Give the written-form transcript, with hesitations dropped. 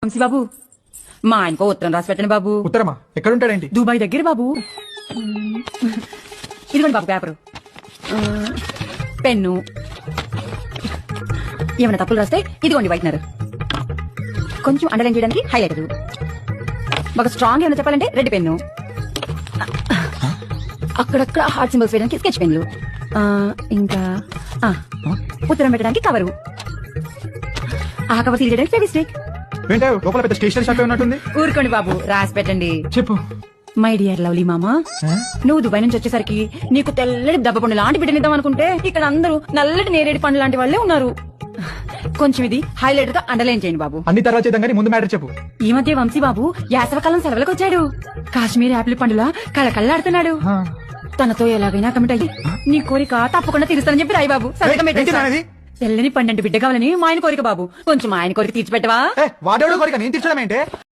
వంశీ బాబు, మా ఆయనకో ఉత్తరం రాసి పెట్టండి బాబు. ఉత్తరమా? ఎక్కడుంటాడేంటి? దుబాయ్ దగ్గర బాబు. ఇదిగోండి బాబు పేపరు, పెన్ను. ఏమైనా తప్పులు రాస్తే ఇదిగోండి వైట్నర్. కొంచెం అండర్లైన్ చేయడానికి హైలైటర్. బాగా స్ట్రాంగ్ ఏమైనా చెప్పాలంటే రెడ్ పెన్ను. అక్కడక్కడ హార్ట్ సింబల్స్ వేయడానికి స్కెచ్ పెన్లు. ఇంకా ఉత్తరం పెట్టడానికి కవరు. ఆ కవర్ సీల్ చేయడానికి ఫెవిస్టిక్. ఏంటో లోపల పెద్ద స్టేషనరీ షాప్ ఉన్నట్టుంది. ఊరుకోండి బాబు, రాసి పెట్టండి. చెప్పు. మై డియర్ లవ్లీ మామా, నువ్వు దుబాయ్ నుంచి వచ్చేసరికి నీకు తెల్లటి దెబ్బ పండు లాంటి బిడ్డనిద్దాం అనుకుంటే ఇక్కడ అందరూ నల్లటి నేరేడు పండు లాంటి వాళ్ళే ఉన్నారు. కొంచెం ఇది హైలైట్ గా అండర్లైన్ చేయండి బాబు. అన్ని తర్వాత చేద్దాం కానీ ముందు మ్యాటర్ చెప్పు. ఈ మధ్య వంశీ బాబు యాసవకాలం సెలవులకు వచ్చాడు. కాశ్మీర్ యాపిల్ పండులా కళ్ళకళ్ళాడుతున్నాడు. తనతో ఎలాగైనా కమిట్ అయ్యి నీ కోరిక తప్పకుండా తీరుస్తానని చెప్పి రాయి బాబు. సంతకం పెట్టేసి. తెల్లని 12 బిడ్డ కావాలని మా ఆయన కోరిక బాబు. కొంచెం ఆయన కోరిక తీర్చిపెట్టవా? వాడేవాడు కోరిక నేను తీర్చడం ఏంటే?